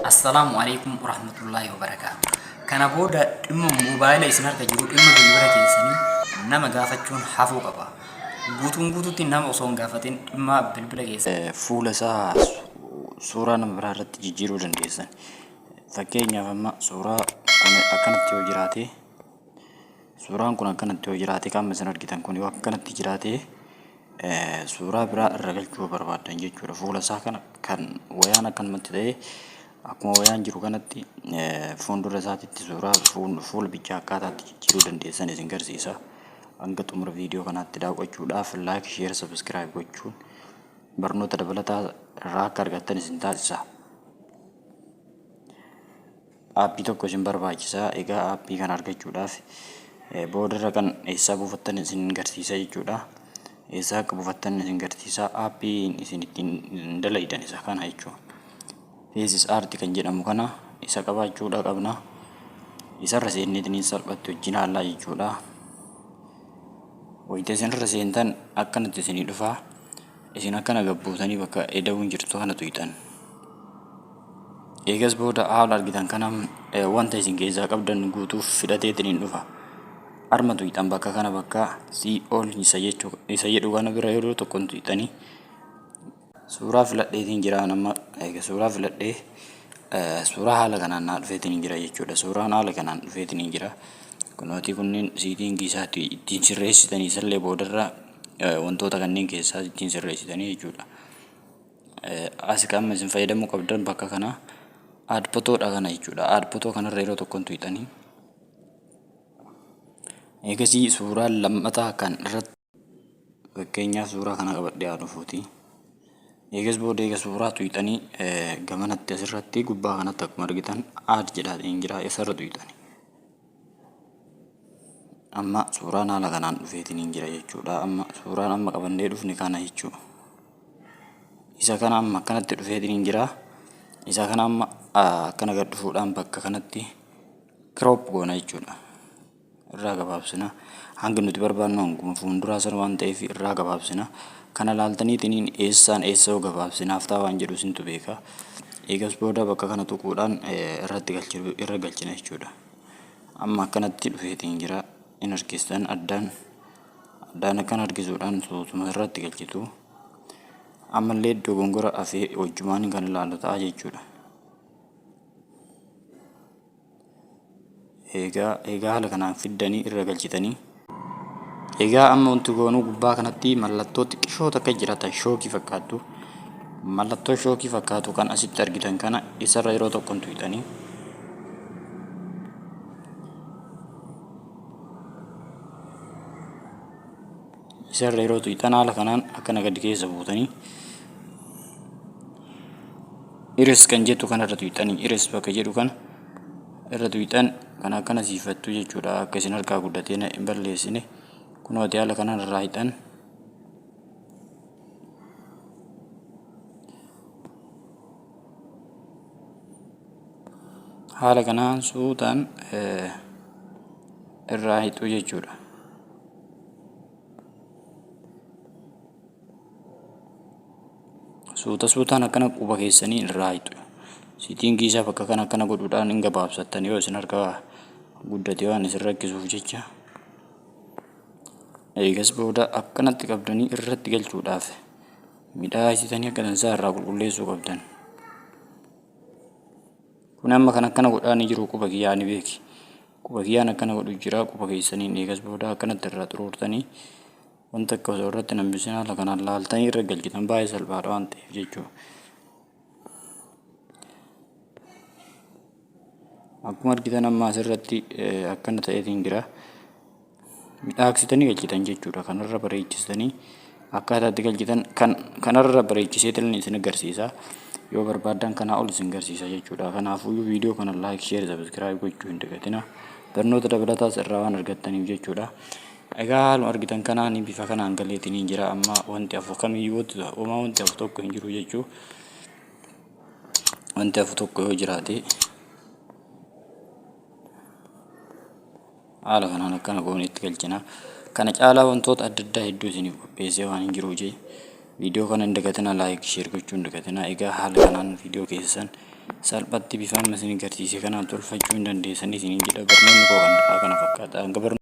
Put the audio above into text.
Assalamualaikum warahmatullahi wabarakatuh. Kana booda dhimma moobaayila isin harka jiru dhimma bilbila keessanii nama gaafachuun hafuu qaba. Guutuutti nama osoo hin gaafatin dhimma bilbila keessanii fuula isaa suuraa nama biraa irratti jijjiiruu dandeessan. Fakkeenyaaf amma suuraan kun akkanatti yoo jiraate kan isin argitan kun yoo akkanatti jiraate suuraa biraa irra galchuu barbaadan jechuudha. Fuula isaa kana kan wayaan akkanumatti ta'ee akkuma wayaan jiru kanatti fuuldura isaatitti suuraa fuula bichaa akkaataatti jijjiiruu dandeessan isin garsiisa. Hanga xumura viidiyoo kanaatti daawwachuudhaaf like, share, subscribe gochuun barnoota dabalataa irraa akka argattan isin taasisa. Aappii tokko isin barbaachisa. Egaa aappii kana argachuudhaaf boodarra kan eessaa buufattan isin garsiisa jechuudha. Eessaa akka buufattan isin garsiisa. Aappiin isin ittiin dalagdan isa kana jechuudha. Faces art kan jedhamu kana isa qabaachuudha qabna. Isarra seenneetiniin salphatti wajjin haallaa jechuudha. Wayita isinirra seentan akkanatti isinii dhufaa. Isin akkana gabbuutanii bakka eda'uun jirtu kana tuyxan. Eegas booda haala argitan kana wanta isin keessaa qabdan guutuuf fidhateetiniin dhufa. Arma tuyxan bakka kana bakka see all isa jedhu kana bira yeroo tokkoon tuyxanii suuraa filadheetiin jira nama. Suuraa filadhee suuraa haala kanaan naa dhufeetiin jira jechuudha. Suuraan haala kanaan dhufeetiin jira. Kunooti kunniin siitiin isaatti ittiin sirreessitanii isallee boodarra wantoota kanneen keessaa ittiin sirreessitanii jechuudha. As qaama isin fayyadamuu qabdan bakka kana add photoodha kana jechuudha. Add photo kanarra yeroo tokkoon tuyxanii eegasii suuraa lammataa kan irratti fakkeenyaaf suuraa kana qabadhee haa dhufuuti. Eegas booda eega suuraa tuyxanii gamanatti asirratti gubbaa kanatti akkuma argitan add jedhaatiin jira. Isarra tuyxanii amma suuraan haala kanaan dhufeetiin jira jechuudha. Amma suuraan amma qabannee dhufne kana jechuudha. Isa kana amma akkanatti dhufeetiin jira. Isa kana amma akkana gad dhufuudhaan bakka kanatti crop goona jechuudha. Irraa gabaabsina. Hanga nuti barbaannu hanguma fuulduraa sana waan ta'eef irraa gabaabsina. Kana laaltaniitiin eessaan eessa yoo gabaabsinaaf ta'a waan jedhu isintu beeka. Eegas booda bakka kana tuquudhaan irra galchina jechuudha. Amma akkanatti dhufeetiin jira. In argistan addaan akkan argisuudhaan suutuma irratti galchitu. Ammallee iddoo gongora hafee wajjumaan kan ilaalu ta'a jechuudha. Egaa haala kanaan fiddanii irra galchitanii. Egaa amma wanti goonuu gubbaa kanatti mallattoo xiqqishoo takka jiraata shookii fakkaattu. Mallattoo shookii fakkaatu kan asitti argitan kana isarra yeroo tokkoon tuyxanii. Isarra yeroo tuyxan haala kanaan akkana gadi keessa buutanii. Iris kan jettu kanarra tuyxanii. Iris bakka jedhu kana irra tuyxan kan akkana siifattu jechuudha. Akka isin harkaa guddatee hin balleessine. Kunooti haala kanaan irraa hidhan. Haala kanaan suutaan irraa hidhu jechuudha. Suutaan akkana quba keessanii irraa hidhu. Siitiin isaa bakka kana akkana godhuudhaan hin gabaabsattan yoo isin harkaa guddatee waan isin rakkisuuf jecha. Eegas booda akkanatti qabdanii irratti galchuudhaaf midhaasitanii akka dansaa irraa qulqulleessuu qabdan. Kun amma kan akkana godhaanii jiru quba kiyyaa ni beeki. Quba kiyyaan akkana godhu jira quba keessaniin. Eegas booda akkanatti irraa xuruurtanii wanta akka osoo irratti nambisin haala kanaan laaltanii irra galchitan baay'ee salphaadha waan ta'eef jechuudha. Akkuma argitan amma asirratti akkana ta'eetiin jira. Midhaaksitanii galchitan jechuudha. Kanarra bareechistanii akkaataatti galchitan kanarra bareechiseetiin isin agarsiisa. Yoo barbaadan kanaa ol isin agarsiisa jechuudha. Kanaafuu viidiyoo kana like, share, subscribe gochuu hin dagatina. Barnoota dabalataas irraa waan argattaniif jechuudha. Egaa haaluma argitan kanaan bifa kanaan galeetiin jira. Amma wanti hafu kamiyyuu wanti hafu tokko hin jiru jechuudha. Wanti hafu tokko yoo jiraate haala kanaan akkana goonetti galchina. Kana caalaa wantoota adda addaa hedduu isiniif qopheessee waan hin jiruuf viidiyoo kana hin dagatina like, share gochuu hin dagatina. Egaa haala kanaan viidiyoo keessan salphatti bifa amma isin agarsiise kanaan tolfachuu hin dandeessanii isiniin jedha. Barnoonni koo kan kana fakkaata. Hanga